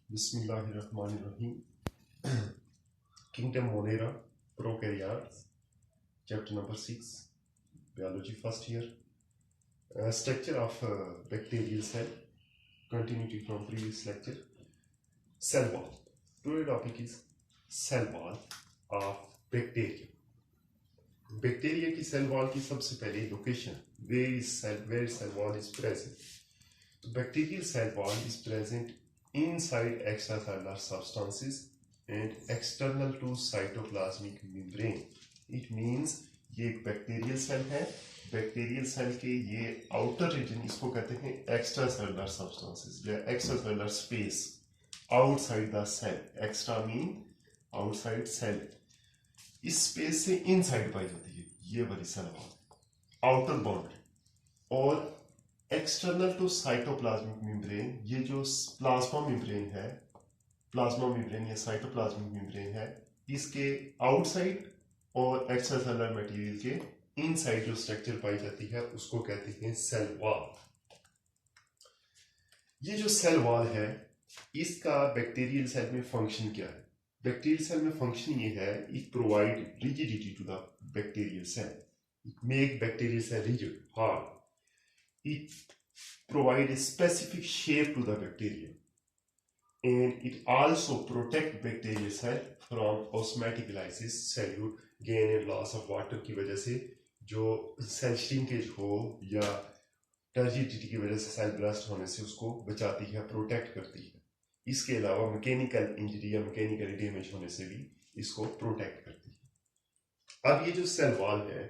Bismillahirrahmanirrahim. Kingdom Monera, Prokaryotes, chapter number 6, biology first year. Structure of bacterial cell, continuity from previous lecture. Cell wall. Today's topic is cell wall of bacteria. Bacteria की cell wall की सबसे पहले location where cell wall is present. तो bacterial cell wall is present inside extracellular substances and external to cytoplasmic membrane. It means ये एक bacterial cell है. Bacterial cell के ये आउटर रीजन इसको कहते हैं एक्स्ट्रासेलुलर सब्सटेंसेस या extracellular space outside the cell. Extra mean outside cell. इस स्पेस से इनसाइड पाई जाती है ये वाली सेल वॉल आउटर बाउंड्री. और एक्सटर्नल टू साइटोप्लाज्मिक मेम्ब्रेन, ये जो प्लाज्मा मेम्ब्रेन है, प्लाज्मा मेम्ब्रेन या साइटोप्लाज्मिक मेम्ब्रेन है, इसके आउटसाइड और एक्स्ट्रासेलुलर मटेरियल के इनसाइड जो स्ट्रक्चर पाई जाती है उसको कहते हैं सेल वॉल. ये जो सेल वॉल है इसका बैक्टीरियल सेल में फंक्शन क्या है? बैक्टीरियल सेल में फंक्शन ये है, it provide rigidity to the bacterial cell, it make bacterial cell rigid, hard. It provide a specific shape to the bacteria, and it also protect bacterial cell from osmotic lysis, cellular gain and loss of water की वजह से जो cell shrinkage हो या turgidity की वजह से cell blast होने से उसको बचाती है, प्रोटेक्ट करती है. इसके अलावा मैकेनिकल इंजरी या मैकेनिकल डैमेज होने से भी इसको प्रोटेक्ट करती है. अब ये जो सेल वॉल है,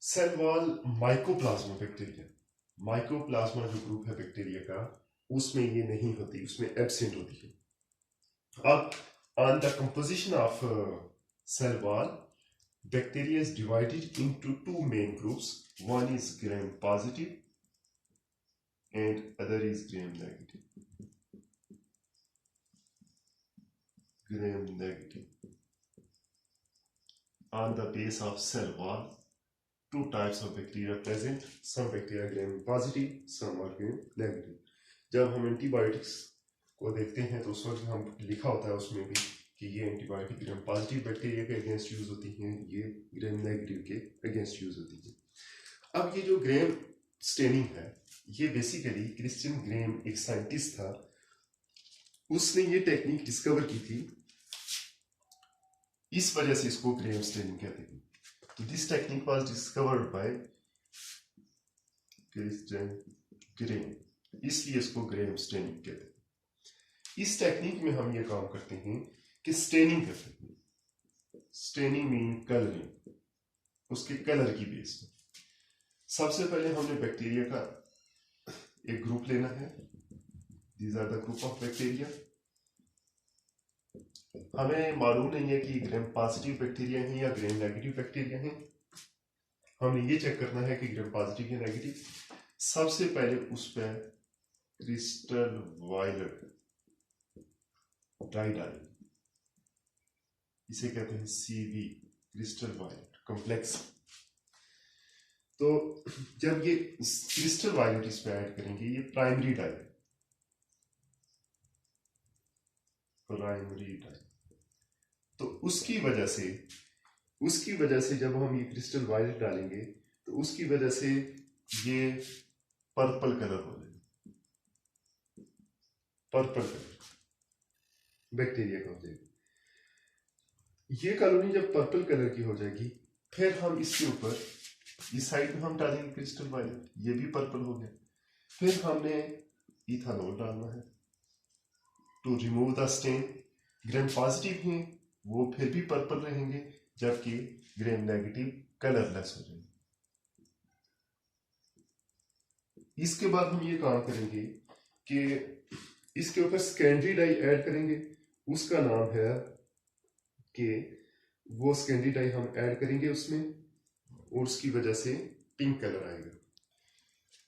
cell wall mycoplasma bacteria, mycoplasma जो ग्रुप है बैक्टीरिया का, उसमें ये नहीं होती, उसमें एब्सेंट होती है. अब on the composition of cell wall, bacteria is divided into two main groups. One is gram positive and other is gram negative. Gram negative. On the base of cell wall, two types of bacteria present. Some bacteria gram positive, some are gram negative. जब हम antibiotics को देखते हैं तो उस वक्त हम लिखा होता है उसमें भी कि ये एंटीबायोटिक ग्राम पॉजिटिव बैक्टीरिया के अगेंस्ट यूज होती हैं, ये ग्राम नेगेटिव के अगेंस्ट यूज होती है. अब ये जो ग्राम स्टेनिंग है, ये बेसिकली क्रिश्चियन ग्राम एक साइंटिस्ट था, उसने ये टेक्निक डिस्कवर की थी, इस वजह से इसको ग्राम स्टेनिंग कहते हैं. तो this technique was discovered by Christian ग्राम, इसलिए इसको ग्राम स्टेनिंग कहते हैं. इस टेक्निक में हम ये काम करते हैं कि स्टेनिंग करते हैं. स्टेनिंग मीन कलरिंग, उसके कलर की बेस में. सबसे पहले हमने बैक्टीरिया का एक ग्रुप लेना है. These are the group of bacteria. हमें मालूम नहीं है कि ग्राम पॉजिटिव बैक्टीरिया हैं या ग्राम नेगेटिव बैक्टीरिया हैं. हमने ये चेक करना है कि ग्राम पॉजिटिव या नेगेटिव. सबसे पहले उस पर क्रिस्टल वायलेट डाई डालेंगे, इसे कहते हैं CV, क्रिस्टल वायलेट कॉम्प्लेक्स. तो जब ये क्रिस्टल वायलेट इस पर ऐड करेंगे, ये प्राइमरी डाई, प्राइमरी डाई. तो उसकी वजह से जब हम ये क्रिस्टल वायलेट डालेंगे तो उसकी वजह से ये पर्पल कलर हो जाएगा, पर्पल कलर बैक्टीरिया का हो जाएगा. ये कॉलोनी जब पर्पल कलर की हो जाएगी, फिर हम इसके ऊपर इस साइड में हम डालेंगे क्रिस्टल वायलेट, ये भी पर्पल हो गया. फिर हमने इथानॉल डालना है to remove the stain. Gram positive हैं वो फिर भी पर्पल रहेंगे, जबकि ग्राम नेगेटिव कलरलेस हो जाएंगे. इसके बाद हम ये काम करेंगे कि इसके ऊपर सेकेंडरी डाई ऐड करेंगे. उसका नाम है कि वो सेकेंडरी डाई हम ऐड करेंगे उसमें, और उसकी वजह से पिंक कलर आएगा.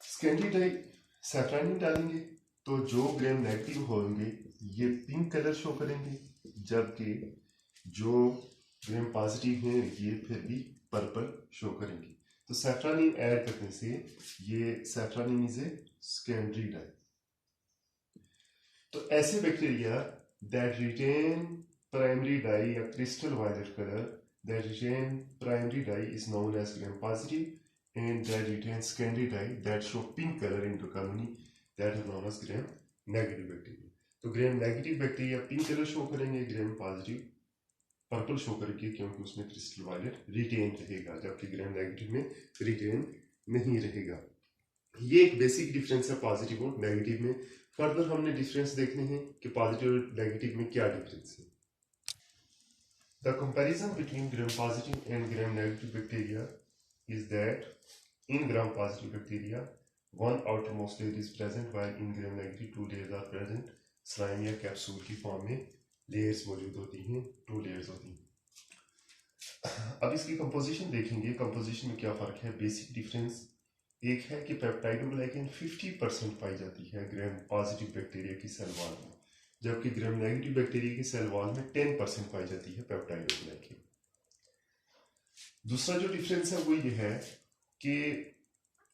सेकेंडरी डाई सैफ्रानिन डालेंगे तो जो ग्राम नेगेटिव होंगे ये पिंक कलर शो करेंगे, जबकि जो ग्राम पॉजिटिव हैं ये फिर भी पर्पल शो करेंगे. तो सैफ्रानिन ऐड करने से ये safranin is a secondary dye. तो ऐसे bacteria that retain primary dye या crystal violet colour that retain primary dye is known as Gram positive and that retain secondary dye that show pink colour into colony that is known as Gram negative bacteria. तो Gram negative bacteria pink colour show करेंगे, Gram positive purple show करेंगे क्योंकि उसमें crystal violet retain रहेगा, जबकि Gram negative में retain नहीं रहेगा। ये एक बेसिक डिफरेंस है पॉजिटिव और नेगेटिव में। फर्दर हमने डिफरेंस देखने हैं कि पॉजिटिव और नेगेटिव में क्या डिफरेंस है। The comparison between gram positive and gram negative bacteria is that in gram positive bacteria one outermost layer is present while in gram negative two layers are present। Slime या capsule की form में layers मौजूद होती हैं, 2 layers होती हैं। अब इसकी कंपोजिशन देखेंगे, कंपोजिशन में क्या फर्क है। बेसिक डिफरेंस एक है कि पेप्टाइडोग्लाइकेन 50% पाई जाती है ग्राम पॉजिटिव बैक्टीरिया की सेल वॉल में, जबकि ग्राम नेगेटिव बैक्टीरिया की सेल वॉल में 10% पाई जाती है पेप्टाइडोग्लाइकेन। दूसरा जो डिफरेंस है वो ये है कि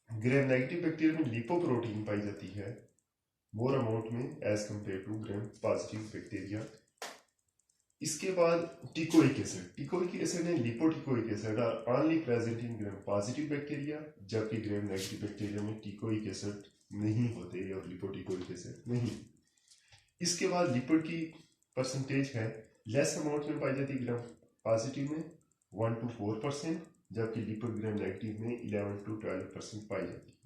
ग्राम नेगेटिव बैक्टीरिया में लिपोप्रोटीन पाई जाती है मोर अमाउंट में as compare to Gram positive bacteria. इसके बाद teichoic acid and lipoteichoic acid are only present in Gram positive bacteria, जबकि ग्राम नेगेटिव बैक्टीरिया में टिकोइक एसिड नहीं होते और लिपोटिकोइक एसिड नहीं। इसके बाद लिपिड की परसेंटेज है लेस अमाउंट में पाई जाती है ग्राम पॉजिटिव में 1 to 4%, जबकि लिपिड ग्राम नेगेटिव में 11 to 12% पाई जाती है।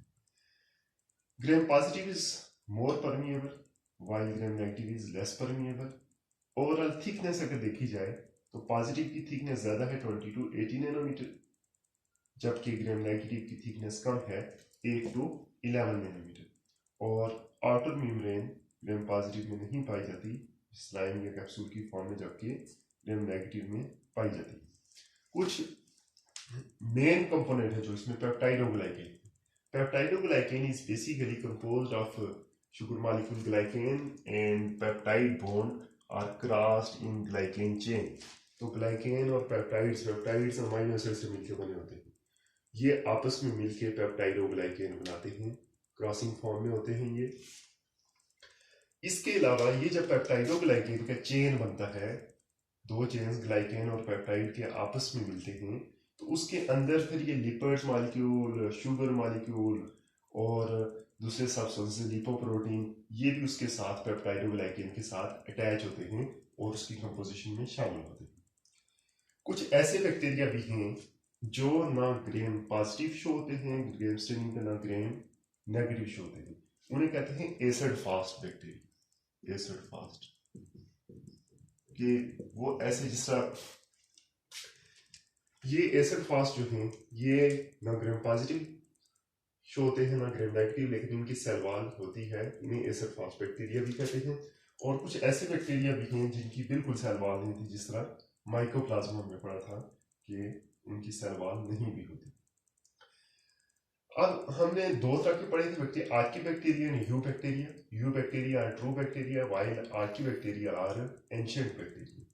Gram positive is more permeable while gram negative is less permeable. Overall thickness अगर देखी जाए तो पॉजिटिव की थिकनेस ज्यादा है 20 to 80 नैनोमीटर, जबकि ग्राम नेगेटिव की थिकनेस कम है 8 to 11 नैनोमीटर। और आउटर मेम्ब्रेन ग्राम पॉजिटिव में नहीं पाई जाती स्लाइम या कैप्सूल की फॉर्म में, जबकि ग्राम नेगेटिव में पाई जाती है। कुछ मेन कंपोनेंट है जो इसमें peptidoglycan is basically composed of sugar molecule glycan and peptide bond are crossed in glycan chain। तो ग्लाइकेन और पेप्टाइड्स अमीनो एसिड से मिलकर बने होते हैं, ये आपस में मिलकर पेप्टाइडोग्लाइकेन बनाते हैं, क्रॉसिंग फॉर्म में होते हैं ये। इसके अलावा ये जब पेप्टाइडोग्लाइकेन का चेन बनता है, 2 चेन्स ग्लाइकेन और पेप्टाइड के आपस में मिलते हैं, तो उसके अंदर फिर ये लिपिड्स मॉलिक्यूल, शुगर मॉलिक्यूल और दूसरे सब्सटेंस लिपोप्रोटीन ये भी उसके साथ पेप्टाइडोग्लाइकेन के साथ अटैच होते हैं और उसकी कंपोजिशन में शामिल होते हैं। कुछ ऐसे बैक्टीरिया भी हैं जो ना ग्राम पॉजिटिव शो होते हैं, ग्राम स्टेनिंग का ना ग्राम नेगेटिव शो होते हैं, उन्हें कहते हैं acid fast bacteria. Acid fast कि वो ऐसे जिस तरह ये एसिड फास्ट जो हैं ये ना ग्राम पॉजिटिव शो होते हैं ना ग्राम नेगेटिव, लेकिन इनकी सेल वॉल होती है, इन्हें एसिड फास्ट बैक्टीरिया भी कहते हैं। और कुछ ऐसे बैक्टीरिया भी हैं जिनकी बिल्कुल सेल वॉल नहीं थी, जिस तरह माइकोप्लाज्मा में पढ़ा था कि उनकी सेल वॉल नहीं भी होती। अब हमने 2 तरह के पढ़े थे bacteria, archaebacteria and eubacteria. Eubacteria are true bacteria while archaebacteria are ancient bacteria.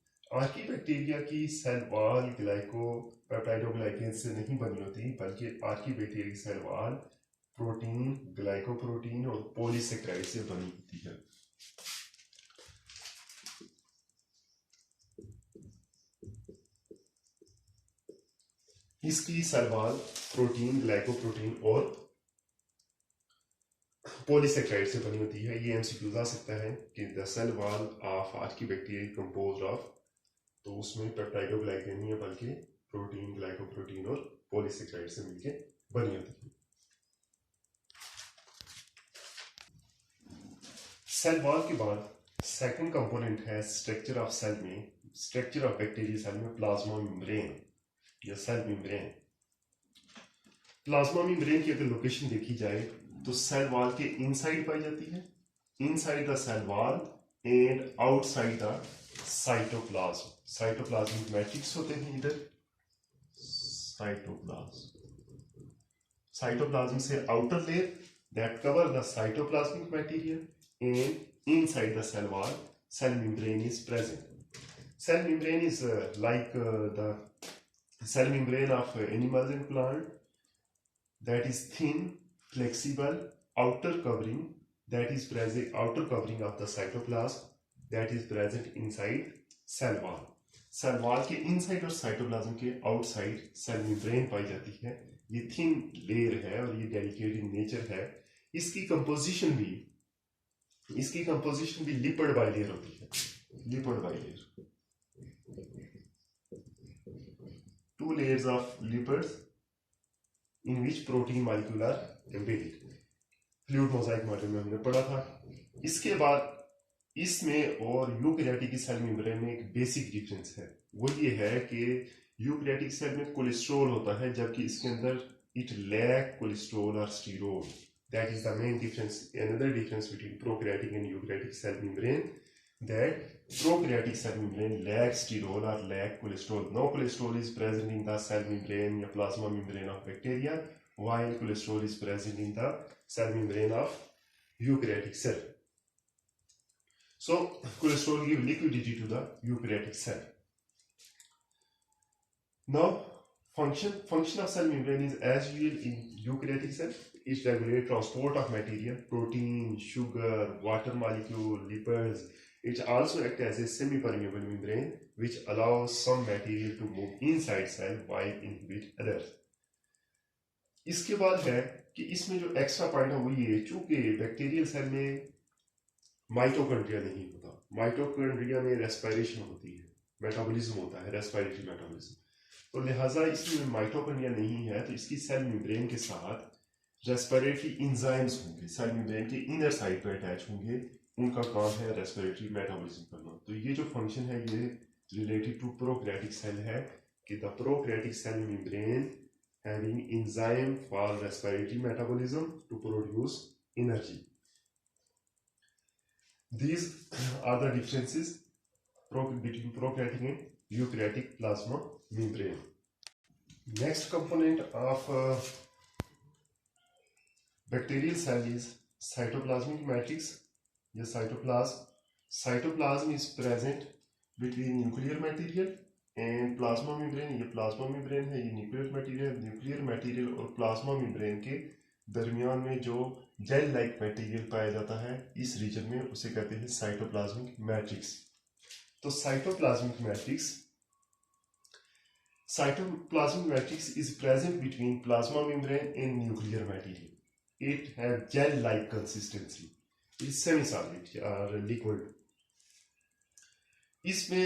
Archaebacteria की सेल वॉल पेप्टाइडोग्लाइकेन से नहीं बनी होती, बल्कि आर्की बैक्टीरिया की सेल वॉल प्रोटीन, ग्लाइकोप्रोटीन और पॉलीसेकेराइड से बनी होती है। इसकी सेल वॉल प्रोटीन, ग्लाइकोप्रोटीन और पॉलीसेकेराइड से बनी होती है। ये एमसीक्यूज आ सकता है कि the cell wall of archaebacteria composed of, तो उसमें पेप्टाइडोग्लाइकेन नहीं है बल्कि प्रोटीन, ग्लाइकोप्रोटीन और पॉलीसेकेराइड से मिलकर बनी होती है। सेल वॉल के बाद सेकंड कंपोनेंट है स्ट्रक्चर ऑफ सेल में, स्ट्रक्चर ऑफ बैक्टीरिया सेल में प्लाज्मा मेम्ब्रेन या सेल मेम्ब्रेन। प्लाज्मा मेम्ब्रेन की अगर लोकेशन देखी जाए तो सेल वॉल के इनसाइड पाई जाती है, inside the cell wall and outside the cytoplasm. Cytoplasmic matrix होते हैं इधर, साइटोप्लाज्म से outer layer that cover the cytoplasmic material and inside the cell wall cell membrane is present। Cell membrane is like the cell membrane of animals and plant, that is thin, flexible, outer covering that is present outer covering of the cytoplasm that is present inside cell wall. Cell wall के inside और cytoplasm के outside cell membrane पाई जाती है। ये thin layer है और ये डेलिकेट इन नेचर है। इसकी कंपोजिशन भी लिपिड बाइलेयर होती है। Lipid bilayer, 2 layers of lipids in which protein molecule are embedded. Fluid Mosaic model में हमने पढ़ा था। इसके बाद इसमें और यूकैरियोटिक सेल मेम्ब्रेन में एक बेसिक डिफरेंस है। वो ये है कि यूकैरियोटिक सेल में कोलेस्ट्रॉल होता है जबकि इसके अंदर इट लैक कोलेस्ट्रॉल और sterol. That is the main difference, another difference between prokaryotic and eukaryotic cell membrane, that prokaryotic cell membrane lacks sterol or lack cholesterol. No cholesterol is present in the cell membrane or plasma membrane of bacteria, while cholesterol is present in the cell membrane of eukaryotic cell. So cholesterol gives liquidity to the eukaryotic cell. Now function of cell membrane is as usual in eukaryotic cell. It regulates transport of material, protein, sugar, water molecule, lipids. It also acts as a semi-permeable membrane which allows some material to move inside cell while inhibit others. इसके बाद है कि इसमें जो extra point है वो ये, चूंकि बैक्टीरियल सेल में माइटोकॉन्ड्रिया नहीं होता, माइटोकॉन्ड्रिया में रेस्पिरेशन होती है, मेटाबॉलिज्म होता है, रेस्पिरेटरी मेटाबॉलिज्म, तो लिहाजा इसमें माइटोकॉन्ड्रिया नहीं है तो इसकी सेल मेम्ब्रेन के साथ रेस्पिरेटरी एंजाइम्स होंगे, सेल मेम्ब्रेन के इनर साइड पर अटैच होंगे, उनका काम है रेस्पिरेटरी मेटाबॉलिज्म करना। तो ये जो फंक्शन है ये रिलेटेड टू प्रोकैरियोटिक सेल है कि the prokaryotic cell membrane having enzyme for respiratory metabolism to produce energy. These are the differences between prokaryotic and eukaryotic plasma membrane. Next component of bacterial cell is cytoplasmic matrix. The cytoplasm is present between nuclear material and plasma membrane. ये plasma membrane है, ये nuclear material और plasma membrane के दरमियान में जो gel like material पाया जाता है इस रीजन में उसे कहते हैं साइटोप्लाज्मिक मैट्रिक्स। तो cytoplasmic matrix is present between plasma membrane and nuclear material. It have gel like consistency, is semi solid और लिक्विड। इसमें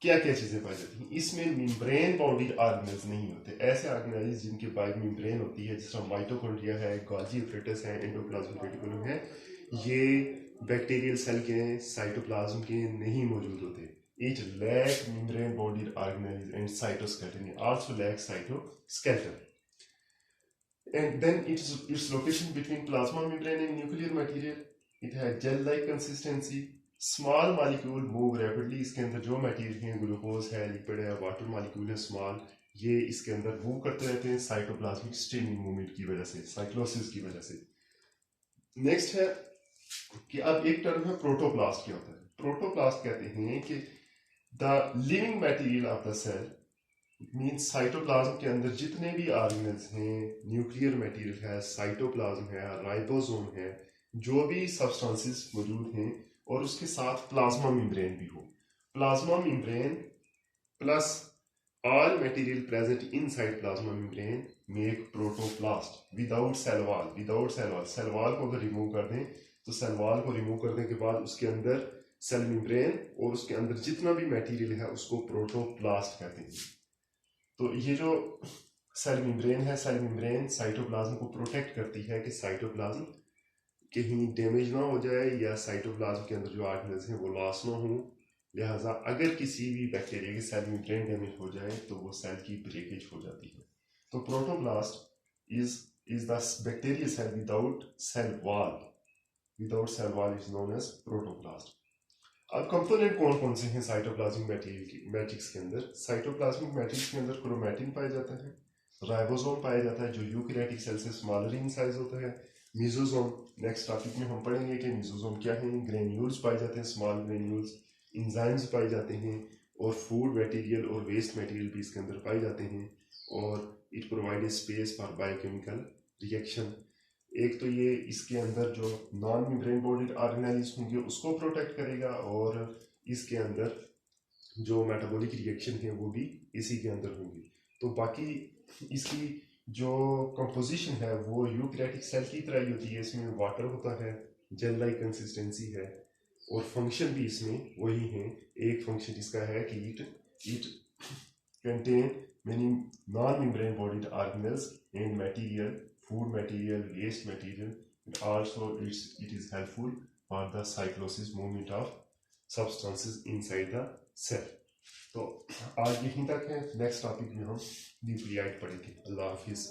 क्या क्या चीजें पाई जाती हैं? इसमें मेम्ब्रेन बाउंडेड ऑर्गेनेल्स नहीं होते, ऐसे ऑर्गेनेल्स जिनके बाइक मेम्ब्रेन होती है, जिस तरह माइटोकॉन्ड्रिया है, गोल्गी एपरेटस है, एंडोप्लाज्मिक रेटिकुलम है, ये बैक्टीरियल सेल के साइटोप्लाज्म के नहीं मौजूद होते। It lack membrane bounded organelles and cytoskeleton, also lack cytoskeleton. And then its location between plasma membrane and nuclear material, it has gel-like consistency. Small molecule move rapidly, इसके अंदर जो material है, glucose है, lipid है, water molecule है small, ये इसके अंदर मूव करते रहते हैं साइटोप्लाज्मिक स्ट्रीमिंग मूवमेंट की वजह से, साइक्लोसिस की वजह से। नेक्स्ट है कि अब एक टर्म है प्रोटोप्लास्ट। क्या होता है? प्रोटोप्लास्ट कहते हैं कि the living material of the cell, means cytoplasm के अंदर जितने भी ऑर्गेनेल्स हैं, न्यूक्लियर मटेरियल है, साइटोप्लाज्म है, राइबोसोम है, जो भी सब्सटेंसेस मौजूद हैं, और उसके साथ प्लाज्मा मेम्ब्रेन भी हो। Plasma membrane plus all material present inside plasma membrane make protoplast without cell wall. Cell wall को अगर रिमूव कर दें तो सेल वॉल को रिमूव करने के बाद उसके अंदर सेल मेम्ब्रेन और उसके अंदर जितना भी मटेरियल है उसको प्रोटोप्लास्ट कहते हैं। तो ये जो सेल मेम्ब्रेन है, सेल मेम्ब्रेन साइटोप्लाज्म को प्रोटेक्ट करती है कि साइटोप्लाज्म कहीं डैमेज ना हो जाए या साइटोप्लाज्म के अंदर जो ऑर्गेनेल्स हैं वो लॉस ना हो। लिहाजा अगर किसी भी बैक्टीरिया की सेल मेम्ब्रेन डैमेज हो जाए तो वो सेल की ब्रेकेज हो जाती है। तो protoplast is the bacterial cell without cell wall is known as protoplast. अब कंपोनेंट कौन कौन से हैं साइटोप्लाज्मिक मैट्रिक्स के अंदर? साइटोप्लाज्मिक मैट्रिक्स के अंदर क्रोमैटिन पाया जाता है, राइबोसोम पाया जाता है जो यूकैरियोटिक सेल से स्मॉलर इन साइज होता है, मिजोसोम, नेक्स्ट टॉपिक में हम पढ़ेंगे कि मिजोसोम क्या है, ग्रेन्यूल्स पाए जाते हैं, स्मॉल ग्रेन्यूल्स, एंजाइम्स पाए जाते हैं, और फूड मटेरियल और वेस्ट मटेरियल भी इसके अंदर पाए जाते हैं, और it provide space for biochemical reaction. एक तो ये इसके अंदर जो नॉन मेम्ब्रेन बॉडी ऑर्गेनेल्स होंगे उसको प्रोटेक्ट करेगा, और इसके अंदर जो मेटाबॉलिक रिएक्शन है वो भी इसी के अंदर होंगी। तो बाकी इसकी जो कंपोजिशन है वो यूकैरियोटिक सेल की तरह ही होती है, इसमें वाटर होता है, जेल लाइक कंसिस्टेंसी है, और फंक्शन भी इसमें वही है। एक फंक्शन इसका है कि it contain many non-membrane bodied organelles and material, food material, waste material, and also it is helpful for the cyclosis movement of substances inside the cell. तो आज यहीं तक है, नेक्स्ट टॉपिक में हम न्यूक्लियाइड पढ़ेंगे। अल्लाह हाफिज़।